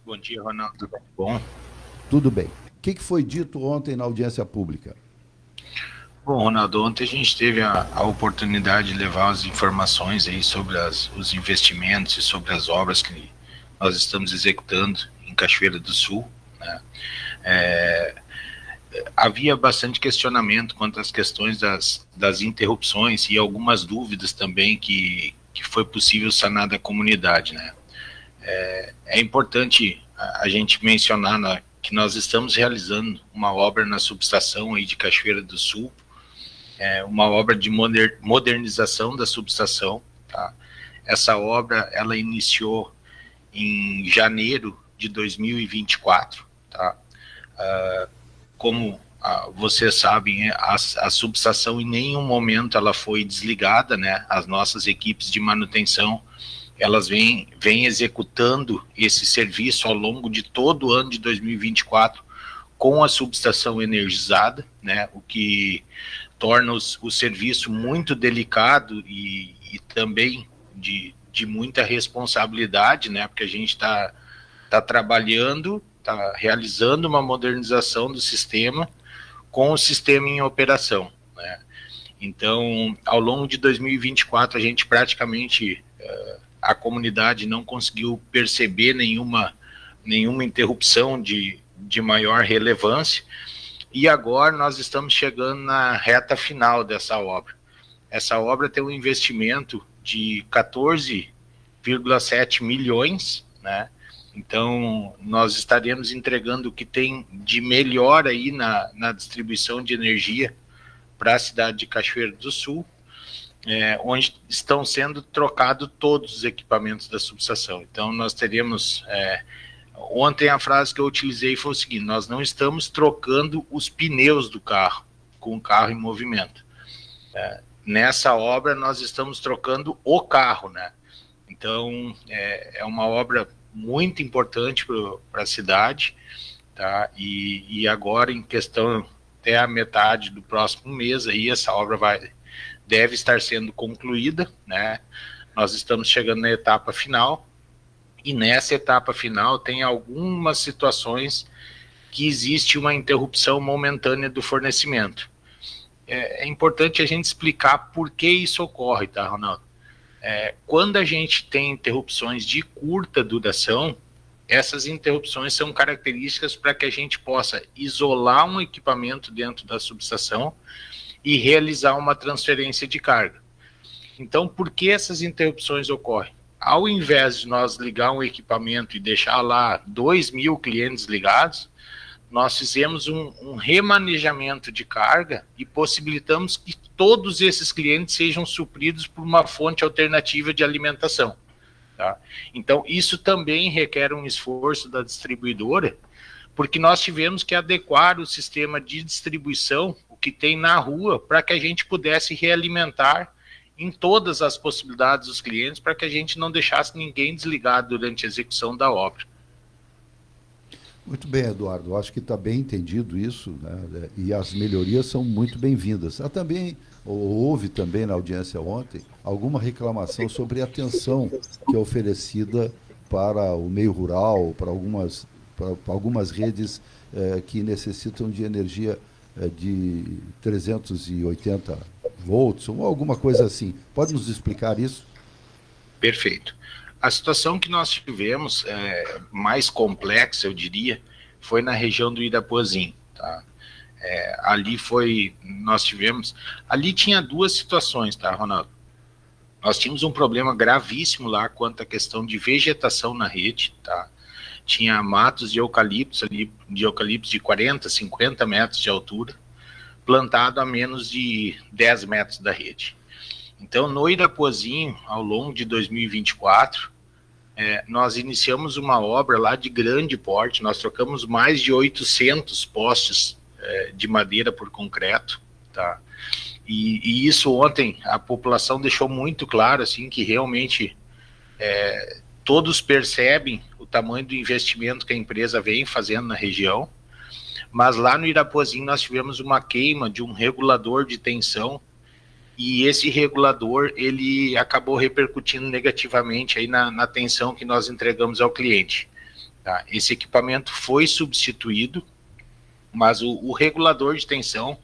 Bom dia, Ronaldo. Tudo bom? Tudo bem. O que foi dito ontem na audiência pública? Bom, Ronaldo, ontem a gente teve a oportunidade de levar as informações aí sobre os investimentos e sobre as obras que nós estamos executando em Cachoeira do Sul, né? Havia bastante questionamento quanto às questões das interrupções e algumas dúvidas também que foi possível sanar da comunidade, né? É importante a gente mencionar, né, que nós estamos realizando uma obra na subestação aí de Cachoeira do Sul, uma obra de modernização da subestação. Tá? Essa obra ela iniciou em janeiro de 2024. Tá? Como vocês sabem, a subestação em nenhum momento ela foi desligada, né? As nossas equipes de manutenção elas vêm executando esse serviço ao longo de todo o ano de 2024 com a subestação energizada, né? O que torna o serviço muito delicado e também de muita responsabilidade, né? Porque a gente está trabalhando, está realizando uma modernização do sistema com o sistema em operação, né? Então, ao longo de 2024, a gente praticamente, a comunidade não conseguiu perceber nenhuma interrupção de maior relevância, e agora nós estamos chegando na reta final dessa obra. Essa obra tem um investimento de 14,7 milhões, né? Então, nós estaremos entregando o que tem de melhor aí na distribuição de energia para a cidade de Cachoeiro do Sul, onde estão sendo trocados todos os equipamentos da subestação. Então, nós teremos... ontem a frase que eu utilizei foi o seguinte: nós não estamos trocando os pneus do carro com o carro em movimento. Nessa obra nós estamos trocando o carro, né? Então é uma obra muito importante para a cidade, tá? E agora em questão até a metade do próximo mês aí essa obra deve estar sendo concluída, né? Nós estamos chegando na etapa final. E nessa etapa final tem algumas situações que existe uma interrupção momentânea do fornecimento. É importante a gente explicar por que isso ocorre, tá, Ronaldo? Quando a gente tem interrupções de curta duração, essas interrupções são características para que a gente possa isolar um equipamento dentro da subestação e realizar uma transferência de carga. Então, por que essas interrupções ocorrem? Ao invés de nós ligar um equipamento e deixar lá 2.000 clientes ligados, nós fizemos um remanejamento de carga e possibilitamos que todos esses clientes sejam supridos por uma fonte alternativa de alimentação. Tá? Então, isso também requer um esforço da distribuidora, porque nós tivemos que adequar o sistema de distribuição, o que tem na rua, para que a gente pudesse realimentar em todas as possibilidades dos clientes, para que a gente não deixasse ninguém desligado durante a execução da obra. Muito bem, Eduardo. Acho que está bem entendido isso, né? E as melhorias são muito bem-vindas. Houve também na audiência ontem alguma reclamação sobre a atenção que é oferecida para o meio rural, para algumas redes que necessitam de energia de 380 volts, ou alguma coisa assim. Pode nos explicar isso? Perfeito. A situação que nós tivemos, mais complexa, eu diria, foi na região do Irapuazim. Tá? Ali tinha duas situações, tá, Ronaldo? Nós tínhamos um problema gravíssimo lá quanto à questão de vegetação na rede, tá? Tinha matos de eucaliptos ali, de 40, 50 metros de altura, plantado a menos de 10 metros da rede. Então, no Irapuazinho, ao longo de 2024, nós iniciamos uma obra lá de grande porte. Nós trocamos mais de 800 postes de madeira por concreto, tá? E isso ontem a população deixou muito claro, assim, que realmente todos percebem o tamanho do investimento que a empresa vem fazendo na região. Mas lá no Irapuazinho nós tivemos uma queima de um regulador de tensão, e esse regulador ele acabou repercutindo negativamente aí na tensão que nós entregamos ao cliente. tá? Esse equipamento foi substituído, mas o regulador de tensão,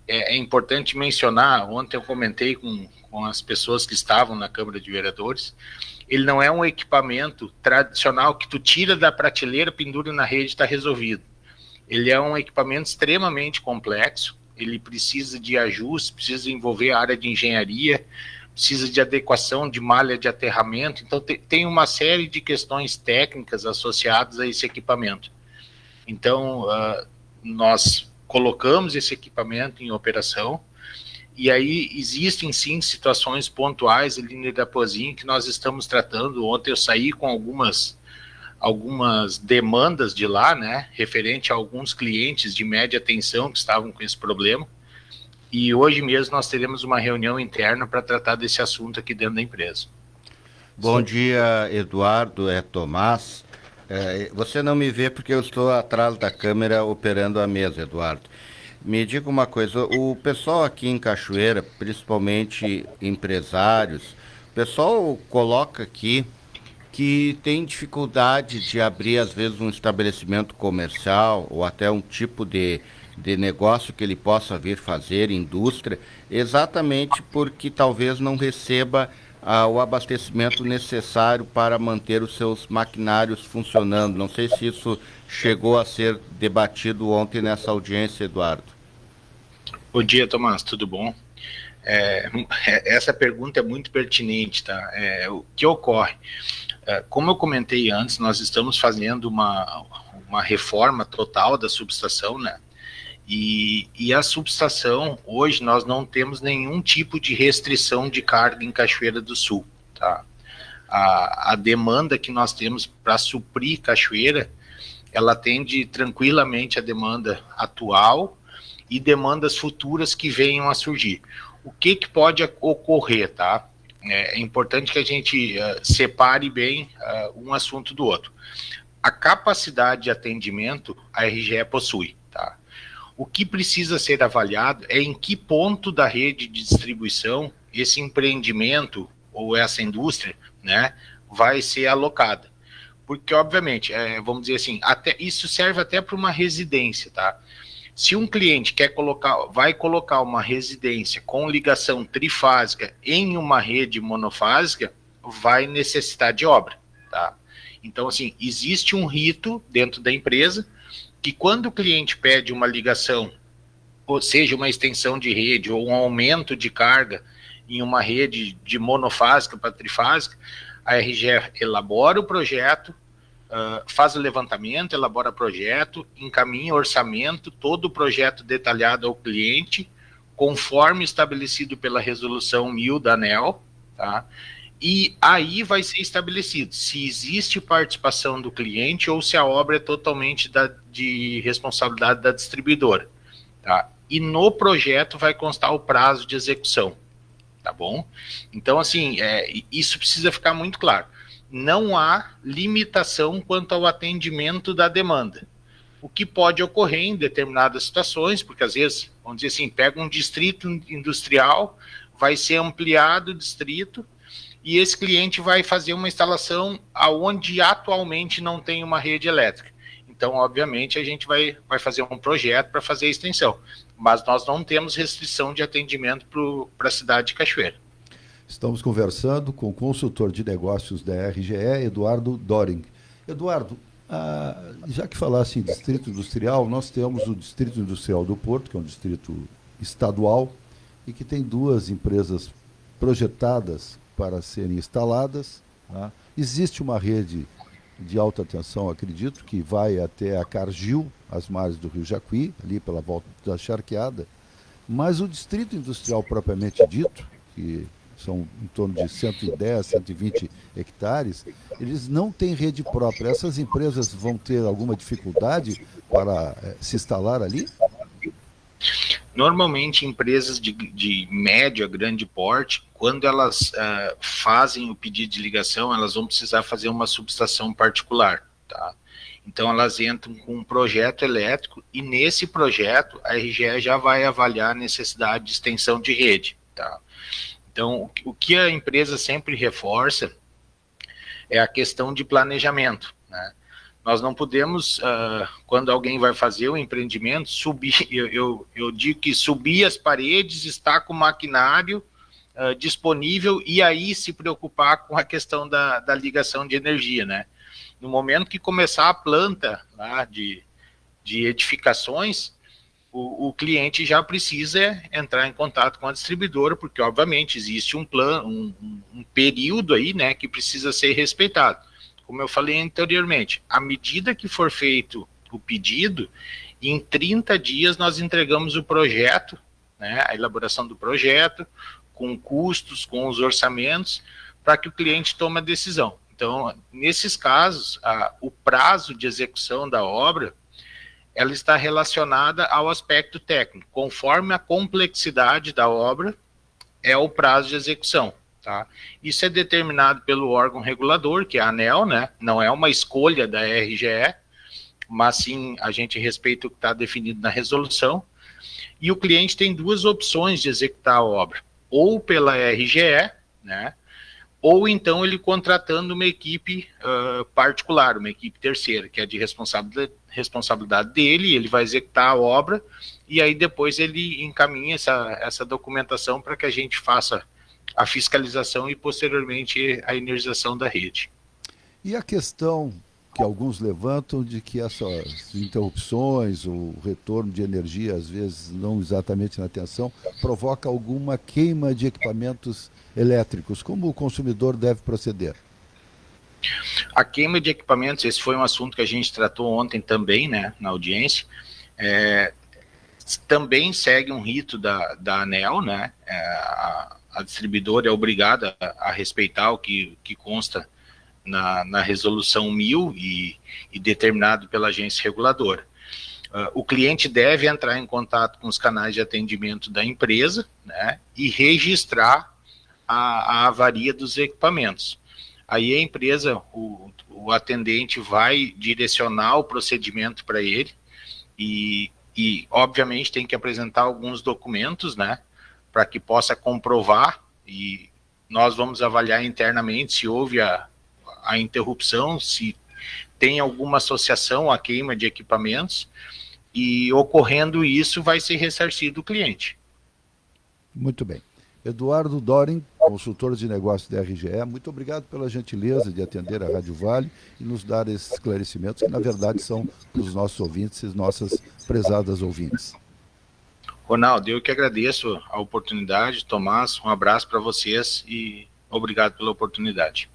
é importante mencionar, ontem eu comentei com as pessoas que estavam na Câmara de Vereadores, ele não é um equipamento tradicional que tu tira da prateleira, pendura na rede e está resolvido. Ele é um equipamento extremamente complexo, ele precisa de ajustes, precisa envolver a área de engenharia, precisa de adequação de malha de aterramento, então tem uma série de questões técnicas associadas a esse equipamento. Então, nós colocamos esse equipamento em operação, e aí existem sim situações pontuais ali no Irapuazinho que nós estamos tratando. Ontem eu saí com algumas demandas de lá, né, referente a alguns clientes de média tensão que estavam com esse problema, e hoje mesmo nós teremos uma reunião interna para tratar desse assunto aqui dentro da empresa. Bom dia, Eduardo, Tomás. Você não me vê porque eu estou atrás da câmera operando a mesa, Eduardo. Me diga uma coisa, o pessoal aqui em Cachoeira, principalmente empresários, o pessoal coloca aqui que tem dificuldade de abrir, às vezes, um estabelecimento comercial ou até um tipo de negócio que ele possa vir fazer, indústria, exatamente porque talvez não receba o abastecimento necessário para manter os seus maquinários funcionando. Não sei se isso chegou a ser debatido ontem nessa audiência, Eduardo. Bom dia, Tomás, tudo bom? Essa pergunta é muito pertinente, tá? O que ocorre? Como eu comentei antes, nós estamos fazendo uma reforma total da subestação, né? E a subestação, hoje, nós não temos nenhum tipo de restrição de carga em Cachoeira do Sul, tá? A demanda que nós temos para suprir Cachoeira, ela atende tranquilamente a demanda atual e demandas futuras que venham a surgir. O que pode ocorrer, tá? É importante que a gente separe bem um assunto do outro. A capacidade de atendimento a RGE possui, tá? O que precisa ser avaliado é em que ponto da rede de distribuição esse empreendimento ou essa indústria, né, vai ser alocada. Porque, obviamente, vamos dizer assim, isso serve até para uma residência, tá? Se um cliente vai colocar uma residência com ligação trifásica em uma rede monofásica, vai necessitar de obra, tá? Então, assim, existe um rito dentro da empresa que quando o cliente pede uma ligação, ou seja, uma extensão de rede ou um aumento de carga em uma rede de monofásica para trifásica, a RGE elabora o projeto, faz o levantamento, elabora projeto, encaminha orçamento, todo o projeto detalhado ao cliente, conforme estabelecido pela resolução 1000 da ANEEL, tá? E aí vai ser estabelecido se existe participação do cliente ou se a obra é totalmente de responsabilidade da distribuidora, tá? E no projeto vai constar o prazo de execução, tá bom? Então, assim, isso precisa ficar muito claro. Não há limitação quanto ao atendimento da demanda. O que pode ocorrer em determinadas situações, porque às vezes, vamos dizer assim, pega um distrito industrial, vai ser ampliado o distrito, e esse cliente vai fazer uma instalação aonde atualmente não tem uma rede elétrica. Então, obviamente, a gente vai fazer um projeto para fazer a extensão, mas nós não temos restrição de atendimento para a cidade de Cachoeira. Estamos conversando com o consultor de negócios da RGE, Eduardo Doring. Eduardo, já que falasse em distrito industrial, nós temos o Distrito Industrial do Porto, que é um distrito estadual, e que tem duas empresas projetadas para serem instaladas, tá? Existe uma rede de alta tensão, acredito, que vai até a Cargill, as margens do Rio Jacuí, ali pela volta da Charqueada, mas o distrito industrial propriamente dito, que são em torno de 110, 120 hectares, eles não têm rede própria. Essas empresas vão ter alguma dificuldade para se instalar ali? Normalmente, empresas de médio a grande porte, quando elas fazem o pedido de ligação, elas vão precisar fazer uma subestação particular, tá? Então, elas entram com um projeto elétrico e, nesse projeto, a RGE já vai avaliar a necessidade de extensão de rede, tá? Então, o que a empresa sempre reforça é a questão de planejamento, né? Nós não podemos, quando alguém vai fazer o empreendimento, subir, eu digo que subir as paredes, estar com o maquinário disponível e aí se preocupar com a questão da ligação de energia, né? No momento que começar a planta lá de edificações, o cliente já precisa entrar em contato com a distribuidora, porque obviamente existe um plano, um período aí, né, que precisa ser respeitado. Como eu falei anteriormente, à medida que for feito o pedido, em 30 dias nós entregamos o projeto, né, a elaboração do projeto, com custos, com os orçamentos, para que o cliente tome a decisão. Então, nesses casos, o prazo de execução da obra, ela está relacionada ao aspecto técnico. Conforme a complexidade da obra, é o prazo de execução. Tá? Isso é determinado pelo órgão regulador, que é a ANEEL, né? Não é uma escolha da RGE, mas sim a gente respeita o que está definido na resolução. E o cliente tem duas opções de executar a obra. Ou pela RGE, né? Ou então ele contratando uma equipe particular, uma equipe terceira, que é de responsabilidade dele, ele vai executar a obra, e aí depois ele encaminha essa documentação para que a gente faça a fiscalização e posteriormente a energização da rede. E a questão que alguns levantam de que essas interrupções, o retorno de energia, às vezes não exatamente na tensão, provoca alguma queima de equipamentos elétricos. Como o consumidor deve proceder? A queima de equipamentos, esse foi um assunto que a gente tratou ontem também, né, na audiência, também segue um rito da ANEEL, né, a distribuidora é obrigada a respeitar o que consta na resolução 1000 e determinado pela agência reguladora. O cliente deve entrar em contato com os canais de atendimento da empresa, né, e registrar a avaria dos equipamentos. Aí a empresa, o atendente vai direcionar o procedimento para ele e obviamente tem que apresentar alguns documentos, né, para que possa comprovar, e nós vamos avaliar internamente se houve a interrupção, se tem alguma associação à queima de equipamentos, e ocorrendo isso vai ser ressarcido o cliente. Muito bem. Eduardo Doring, consultor de negócios da RGE, muito obrigado pela gentileza de atender a Rádio Vale e nos dar esses esclarecimentos que, na verdade, são para os nossos ouvintes e nossas prezadas ouvintes. Ronaldo, eu que agradeço a oportunidade. Tomás, um abraço para vocês e obrigado pela oportunidade.